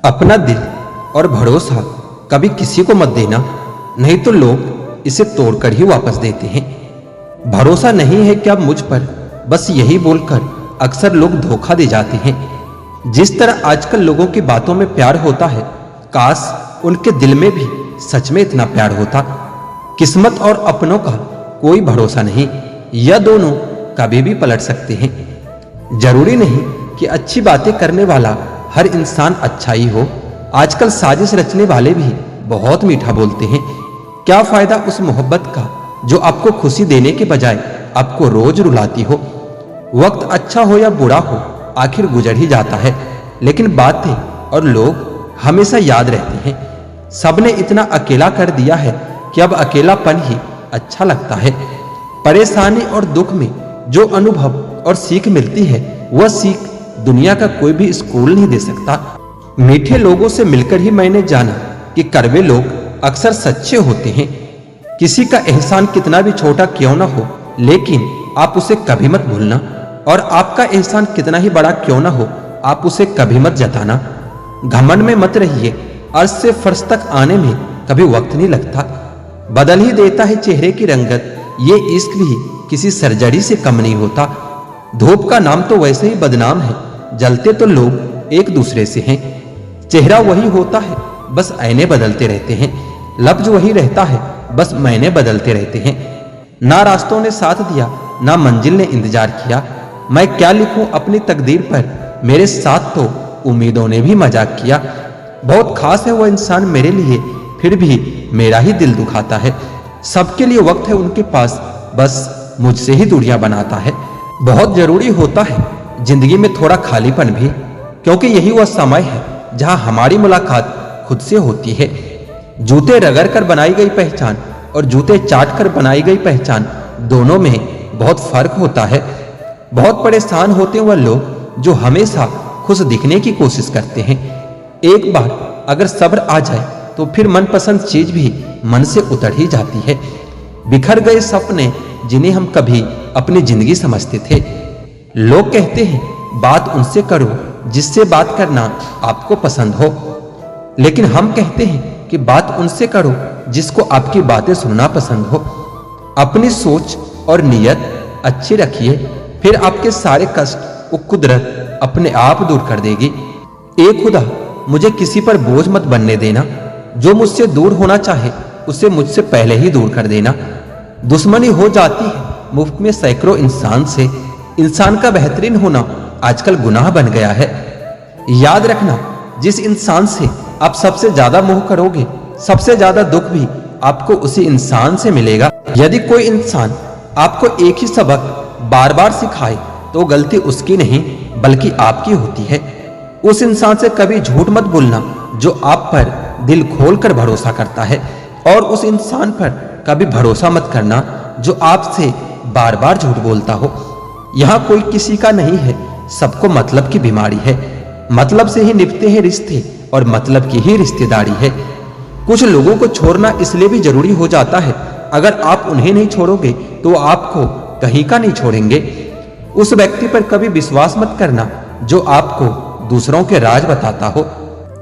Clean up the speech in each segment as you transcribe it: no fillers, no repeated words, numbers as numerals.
अपना दिल और भरोसा कभी किसी को मत देना, नहीं तो लोग इसे तोड़कर ही वापस देते हैं। भरोसा नहीं है क्या मुझ पर, बस यही बोलकर अक्सर लोग धोखा दे जाते हैं। जिस तरह आजकल लोगों की बातों में प्यार होता है, काश उनके दिल में भी सच में इतना प्यार होता। किस्मत और अपनों का कोई भरोसा नहीं, यह दोनों कभी भी पलट सकते हैं। जरूरी नहीं कि अच्छी बातें करने वाला हर इंसान अच्छा ही हो। आजकल साजिश रचने वाले भी बहुत मीठा बोलते हैं। क्या फायदा उस मोहब्बत का जो आपको खुशी देने के बजाय आपको रोज रुलाती हो। वक्त अच्छा हो या बुरा हो, आखिर गुजर ही जाता है, लेकिन बातें और लोग हमेशा याद रहते हैं। सबने इतना अकेला कर दिया है कि अब अकेलापन ही अच्छा लगता है। परेशानी और दुख में जो अनुभव और सीख मिलती है, वह सीख दुनिया का कोई भी स्कूल नहीं दे सकता। मीठे लोगों से मिलकर ही मैंने जाना कि कड़वे लोग अक्सर सच्चे होते हैं। किसी का एहसान कितना भी छोटा क्यों ना हो, लेकिन आप उसे कभी मत भूलना, और आपका एहसान कितना ही बड़ा क्यों ना हो, आप उसे कभी मत जताना। घमंड में मत रहिए, अर्श से फर्श तक आने में कभी वक्त नहीं लगता। बदल ही देता है चेहरे की रंगत, ये इश्क भी किसी सर्जरी से कम नहीं होता। धूप का नाम तो वैसे ही बदनाम है, जलते तो लोग एक दूसरे से हैं। चेहरा वही होता है, बस आईने बदलते रहते हैं। लफ्ज वही रहता है, बस मायने बदलते रहते हैं। ना रास्तों ने साथ दिया, ना मंजिल ने इंतजार किया। मैं क्या लिखूं अपनी तकदीर पर, मेरे साथ तो उम्मीदों ने भी मजाक किया। बहुत खास है वो इंसान मेरे लिए, फिर भी मेरा ही दिल दुखाता है। सबके लिए वक्त है उनके पास, बस मुझसे ही दूरियां बनाता है। बहुत जरूरी होता है जिंदगी में थोड़ा खालीपन भी, क्योंकि यही वह समय है जहां हमारी मुलाकात खुद से होती है। जूते रगड़ कर बनाई गई पहचान और जूते चाट कर बनाई गई पहचान, दोनों में बहुत फर्क होता है। बहुत परेशान होते हैं वह लोग जो हमेशा खुश दिखने की कोशिश करते हैं। एक बार अगर सब्र आ जाए तो फिर मनपसंद चीज भी मन से उतर ही जाती है। बिखर गए सपने जिन्हें हम कभी अपनी जिंदगी समझते थे। लोग कहते हैं बात उनसे करो जिससे बात करना आपको पसंद हो, लेकिन हम कहते हैं कि बात उनसे करो जिसको आपकी बातें सुनना पसंद हो। अपनी सोच और नीयत अच्छी रखिए, फिर आपके सारे कष्ट वो कुदरत अपने आप दूर कर देगी। ए खुदा, मुझे किसी पर बोझ मत बनने देना। जो मुझसे दूर होना चाहे उसे मुझसे पहले ही दूर कर देना। दुश्मनी हो जाती है मुफ्त में सैकड़ों इंसान से। इंसान का बेहतरीन होना आजकल गुनाह बन गया है। याद रखना, जिस इंसान से आप सबसे ज्यादा मोह करोगे, सबसे ज्यादा दुख भी आपको उसी इंसान से मिलेगा। यदि कोई इंसान आपको एक ही सबक बार बार सिखाए तो गलती उसकी नहीं बल्कि आपकी होती है। उस इंसान से कभी झूठ मत बोलना जो आप पर दिल खोलकर भरोसा करता है, और उस इंसान पर कभी भरोसा मत करना जो आपसे बार बार झूठ बोलता हो। यहाँ कोई किसी का नहीं है, सबको मतलब की बीमारी है। मतलब से ही निभते हैं रिश्ते और मतलब की ही रिश्तेदारी है। कुछ लोगों को छोड़ना इसलिए भी जरूरी हो जाता है, अगर आप उन्हें नहीं छोड़ोगे तो आपको कहीं का नहीं छोड़ेंगे। उस व्यक्ति पर कभी विश्वास मत करना जो आपको दूसरों के राज बताता हो।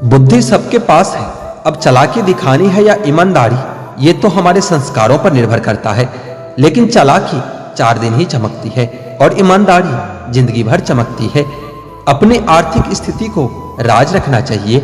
बुद्धि सबके पास है, अब चालाकी दिखानी है या ईमानदारी, ये तो हमारे संस्कारों पर निर्भर करता है। लेकिन चालाकी 4 दिन ही चमकती है और ईमानदारी जिंदगी भर चमकती है। अपनी आर्थिक स्थिति को राज रखना चाहिए।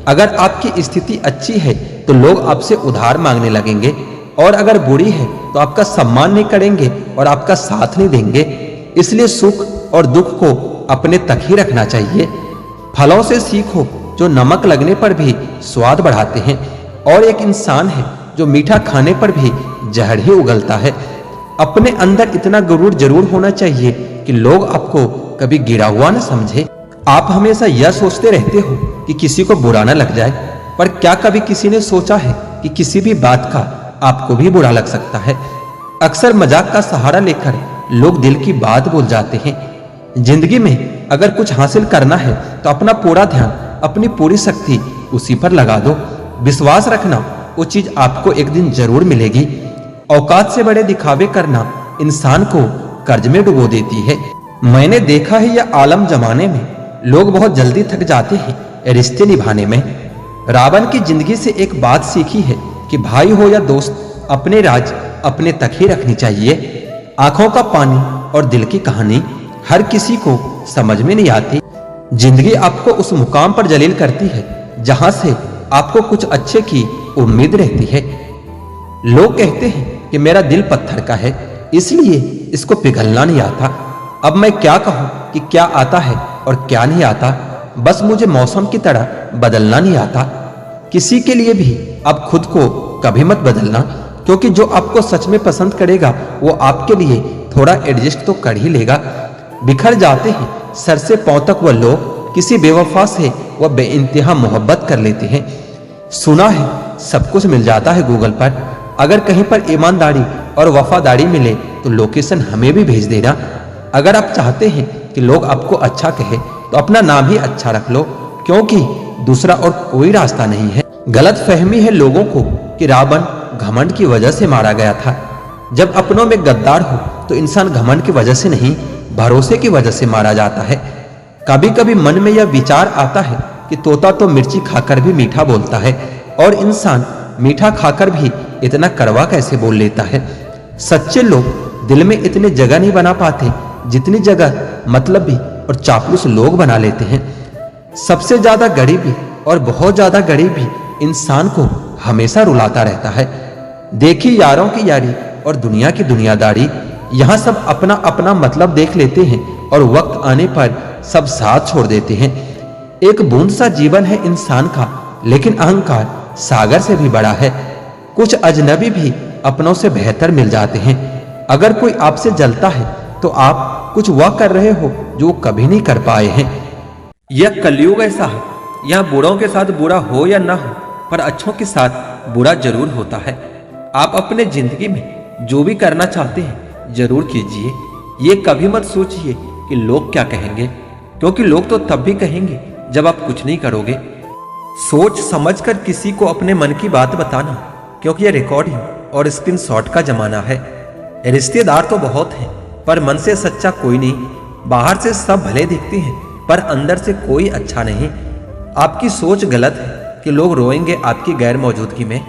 अगर आपकी स्थिति अच्छी है तो लोग आपसे उधार मांगने लगेंगे, और अगर बुरी है तो आपका सम्मान नहीं करेंगे और आपका साथ नहीं देंगे। इसलिए सुख और दुख को अपने तक ही रखना चाहिए। फलों से सीखो जो नमक लगने पर भी स्वाद बढ़ाते हैं, और एक इंसान है जो मीठा खाने पर भी जहर ही उगलता है। अपने अंदर इतना गुरूर जरूर होना चाहिए कि लोग आपको कभी गिरा हुआ न समझे। आप हमेशा यह सोचते रहते हो कि किसी को बुरा न लग जाए, पर क्या कभी किसी ने सोचा है कि किसी भी बात का आपको भी बुरा लग सकता है। अक्सर मजाक का सहारा लेकर लोग दिल की बात बोल जाते हैं। जिंदगी में अगर कुछ हासिल करना है तो अपना पूरा ध्यान, अपनी पूरी शक्ति उसी पर लगा दो। विश्वास रखना, वो चीज आपको एक दिन जरूर मिलेगी। औकात से बड़े दिखावे करना इंसान को कर्ज में डुबो देती है। मैंने देखा है यह आलम जमाने में लोग बहुत जल्दी थक जाते हैं, रिश्ते निभाने में। रावण की जिंदगी से एक बात सीखी है कि भाई हो या दोस्त, अपने राज अपने तक ही रखनी चाहिए। आंखों का पानी और दिल की कहानी हर किसी को समझ में नहीं आती। जिंदगी आपको उस मुकाम पर जलील करती है जहां से आपको कुछ अच्छे की उम्मीद रहती है। लोग कहते हैं कि मेरा दिल पत्थर का है, इसलिए इसको पिघलना नहीं आता। अब मैं क्या कहूं कि क्या आता है और क्या नहीं आता। बस मुझे मौसम की तरह बदलना नहीं आता। किसी के लिए भी अब खुद को कभी मत बदलना, क्योंकि जो आपको सच में पसंद करेगा वो आपके लिए थोड़ा एडजस्ट तो कर ही लेगा। बिखर जाते हैं सर से पांव तक वह लोग, किसी बेवफा से वह बेइंतहा मोहब्बत कर लेते हैं। सुना है सब कुछ मिल जाता है गूगल पर। अगर कहीं पर ईमानदारी और वफादारी मिले तो लोकेशन हमें भी भेज देना। अगर आप चाहते हैं कि लोग आपको अच्छा कहे तो अपना नाम ही अच्छा रख लो, क्योंकि दूसरा और कोई रास्ता नहीं है। गलत फहमी है लोगों को कि रावण घमंड की वजह से मारा गया था। जब अपनों में गद्दार हो तो इंसान घमंड की वजह से नहीं, भरोसे की वजह से मारा जाता है। कभी कभी मन में यह विचार आता है कि तोता तो मिर्ची खाकर भी मीठा बोलता है, और इंसान मीठा खाकर भी इतना कड़वा कैसे बोल लेता है। सच्चे लोग दिल में इतनी जगह नहीं बना पाते जितनी जगह मतलबी और चापलूस लोग बना लेते हैं। सबसे ज्यादा गरीबी और बहुत ज्यादा गरीबी इंसान को हमेशा रुलाता रहता है। देखी यारों की यारी और दुनिया की दुनियादारी, यहाँ सब अपना अपना मतलब देख लेते हैं और वक्त आने पर सब साथ छोड़ देते हैं। एक बूंद सा जीवन है इंसान का, लेकिन अहंकार सागर से भी बड़ा है। कुछ अजनबी भी अपनों से बेहतर मिल जाते हैं। अगर कोई आपसे जलता है तो आप कुछ वह कर रहे हो जो कभी नहीं कर पाए हैं। यह कलयुग ऐसा है, यहाँ बुरों के साथ बुरा हो या ना हो, पर अच्छों के साथ बुरा जरूर होता है। आप अपने जिंदगी में जो भी करना चाहते हैं जरूर कीजिए। ये कभी मत सोचिए कि लोग क्या कहेंगे, क्योंकि लोग तो तब भी कहेंगे जब आप कुछ नहीं करोगे। सोच समझकर किसी को अपने मन की बात बताना, क्योंकि यह रिकॉर्डिंग और स्क्रीनशॉट का जमाना है। रिश्तेदार तो बहुत हैं, पर मन से सच्चा कोई नहीं। बाहर से सब भले दिखते हैं, पर अंदर से कोई अच्छा नहीं। आपकी सोच गलत है कि लोग रोएंगे आपकी गैर मौजूदगी में।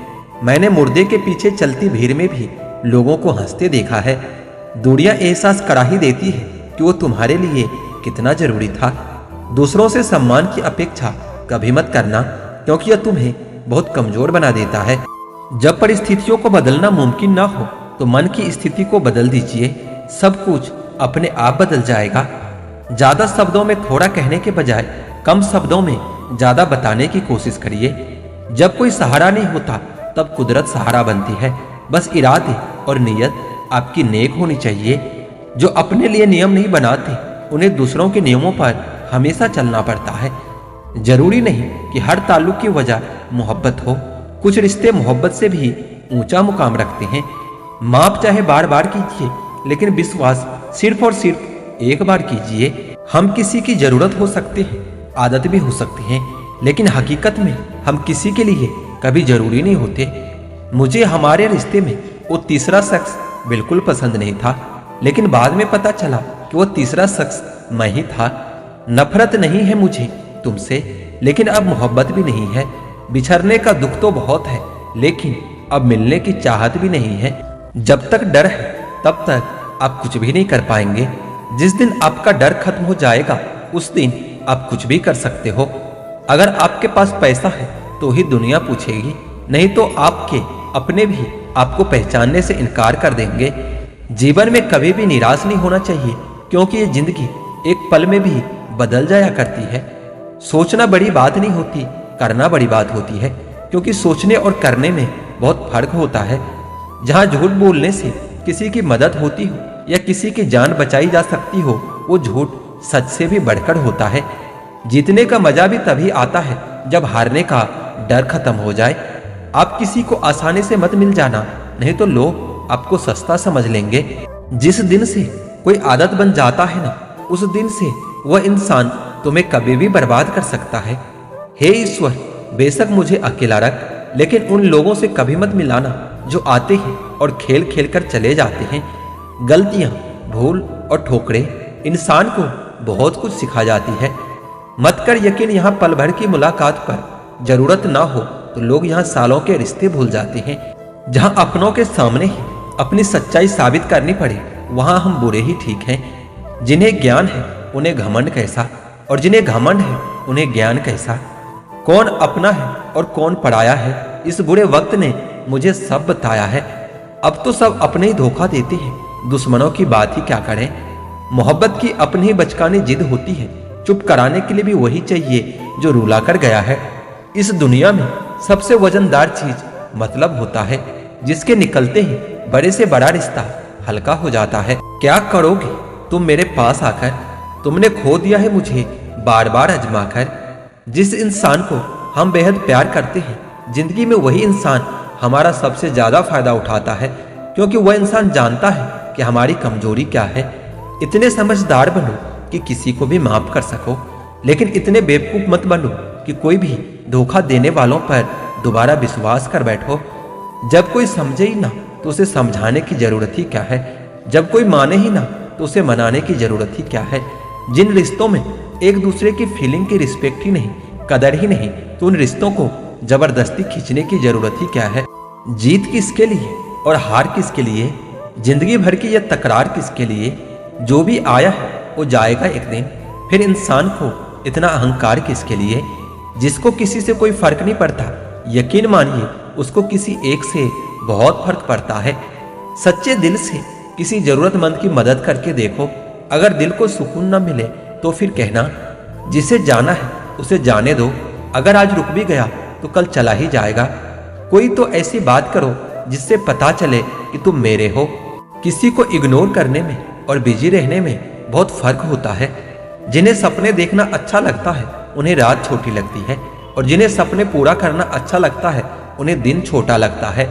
मैंने मुर्दे के पीछे चलती भीड़ में भी लोगों को हंसते देखा है। दूरियां एहसास करा ही देती है कि वो तुम्हारे लिए कितना जरूरी था। दूसरों से सम्मान की अपेक्षा कभी मत करना, क्योंकि यह तुम्हें बहुत कमजोर बना देता है। जब परिस्थितियों को बदलना मुमकिन ना हो तो मन की स्थिति को बदल दीजिए। सब कुछ अपने आप बदल जाएगा। ज्यादा शब्दों में थोड़ा कहने के बजाय कम शब्दों में ज्यादा बताने की कोशिश करिए। जब कोई सहारा नहीं होता तब कुदरत सहारा बनती है। बस इरादे और नीयत आपकी नेक होनी चाहिए। जो अपने लिए नियम नहीं बनाते उन्हें दूसरों के नियमों पर हमेशा चलना पड़ता है। जरूरी नहीं कि हर ताल्लुक की वजह मोहब्बत हो। कुछ रिश्ते मोहब्बत से भी ऊंचा मुकाम रखते हैं। माफ चाहे बार बार कीजिए, लेकिन विश्वास सिर्फ और सिर्फ एक बार कीजिए। हम किसी की जरूरत हो सकते हैं, आदत भी हो सकती है, लेकिन हकीकत में हम किसी के लिए कभी जरूरी नहीं होते। मुझे हमारे रिश्ते में वो तीसरा शख्स बिल्कुल पसंद नहीं था, लेकिन बाद में पता चला कि वो तीसरा शख्स मैं ही था। नफरत नहीं है मुझे तुमसे, लेकिन अब मोहब्बत भी नहीं है। बिछड़ने का दुख तो बहुत है, लेकिन अब मिलने की चाहत भी नहीं है। जब तक डर है तब तक आप कुछ भी नहीं कर पाएंगे। जिस दिन आपका डर खत्म हो जाएगा उस दिन आप कुछ भी कर सकते हो। अगर आपके पास पैसा है तो ही दुनिया पूछेगी, नहीं तो आपके अपने भी आपको पहचानने से इनकार कर देंगे। जीवन में कभी भी निराश नहीं होना चाहिए, क्योंकि ये जिंदगी एक पल में भी बदल जाया करती है। सोचना बड़ी बात नहीं होती, करना बड़ी बात होती है, क्योंकि सोचने और करने में बहुत फर्क होता है। जहां झूठ बोलने से किसी की मदद होती हो या किसी की जान बचाई जा सकती हो, वो झूठ सच से भी बढ़कर होता है। जीतने का मजा भी तभी आता है जब हारने का डर खत्म हो जाए। आप किसी को आसानी से मत मिल जाना, नहीं तो लोग आपको सस्ता समझ लेंगे। जिस दिन से कोई आदत बन जाता है ना, उस दिन से वह इंसान तुम्हें कभी भी बर्बाद कर सकता है। हे ईश्वर, बेशक मुझे अकेला रख, लेकिन उन लोगों से कभी मत मिलाना जो आते हैं और खेल खेल कर चले जाते हैं। गलतियां, भूल और ठोकरें इंसान को बहुत कुछ सिखा जाती है। मत कर यकीन यहाँ पल भर की मुलाकात पर, जरूरत ना हो तो लोग यहाँ सालों के रिश्ते भूल जाते हैं। जहाँ अपनों के सामने ही अपनी सच्चाई साबित करनी पड़े वहां हम बुरे ही ठीक हैं। जिन्हें ज्ञान है उन्हें घमंड कैसा, और जिन्हें घमंड है उन्हें ज्ञान कैसा। कौन अपना है और कौन पराया है, इस बुरे वक्त ने मुझे सब बताया है। अब तो सब अपने ही धोखा देते हैं, दुश्मनों की बात ही क्या करें। मोहब्बत की अपनी ही बचकानी जिद होती है, चुप कराने के लिए भी वही चाहिए जो रुला कर गया है। इस दुनिया में सबसे वजनदार चीज मतलब होता है, जिसके निकलते ही बड़े से बड़ा रिश्ता हल्का हो जाता है। क्या करोगे तुम मेरे पास आकर, तुमने खो दिया है मुझे बार बार आजमा कर। जिस इंसान को हम बेहद प्यार करते हैं, जिंदगी में वही इंसान हमारा सबसे ज्यादा फायदा उठाता है, क्योंकि वह इंसान जानता है कि हमारी कमजोरी क्या है। इतने समझदार बनो कि किसी को भी माफ कर सको, लेकिन इतने बेवकूफ मत बनो कि कोई भी धोखा देने वालों पर दोबारा विश्वास कर बैठो। जब कोई समझे ही ना तो उसे समझाने की जरूरत ही क्या है। जब कोई माने ही ना तो उसे मनाने की जरूरत ही क्या है। जिन रिश्तों में एक दूसरे की फीलिंग की रिस्पेक्ट ही नहीं, कदर ही नहीं, तो उन रिश्तों को जबरदस्ती खींचने की जरूरत ही क्या है। जीत किसके लिए और हार किसके लिए, जिंदगी भर की यह तकरार किसके लिए। जो भी आया है वो जाएगा एक दिन, फिर इंसान को इतना अहंकार किसके लिए। जिसको किसी से कोई फर्क नहीं पड़ता, यकीन मानिए उसको किसी एक से बहुत फर्क पड़ता है। सच्चे दिल से किसी जरूरतमंद की मदद करके देखो, अगर दिल को सुकून न मिले तो फिर कहना जिसे जाना है उसे जाने दो। अगर आज रुक भी गया तो कल चला ही जाएगा। कोई तो ऐसी बात करो जिससे पता चले कि तुम मेरे हो। किसी को इग्नोर करने में और बिजी रहने में बहुत फर्क होता है। जिन्हें सपने देखना अच्छा लगता है उन्हें रात छोटी लगती है, और जिन्हें सपने पूरा करना अच्छा लगता है उन्हें दिन छोटा लगता है।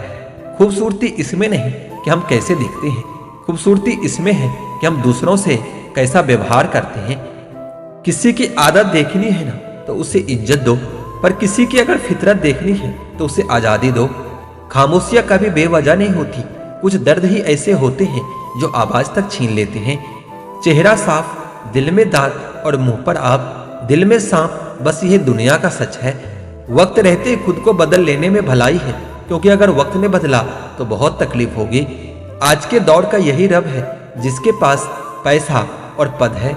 खूबसूरती इसमें नहीं कि हम कैसे दिखते हैं, खूबसूरती इसमें है कि हम दूसरों से कैसा व्यवहार करते हैं। किसी की आदत देखनी है ना तो उसे इज्जत दो, पर किसी की अगर फितरत देखनी है तो उसे आजादी दो। खामोशियां कभी बेवजह नहीं होती, कुछ दर्द ही ऐसे होते हैं जो आवाज तक छीन लेते हैं। चेहरा साफ, दिल में दाग और मुंह पर आप, दिल में सांप, बस यह दुनिया का सच है। वक्त रहते ही खुद को बदल लेने में भलाई है, क्योंकि अगर वक्त ने बदला तो बहुत तकलीफ होगी। आज के दौर का यही रब है जिसके पास पैसा और पद है,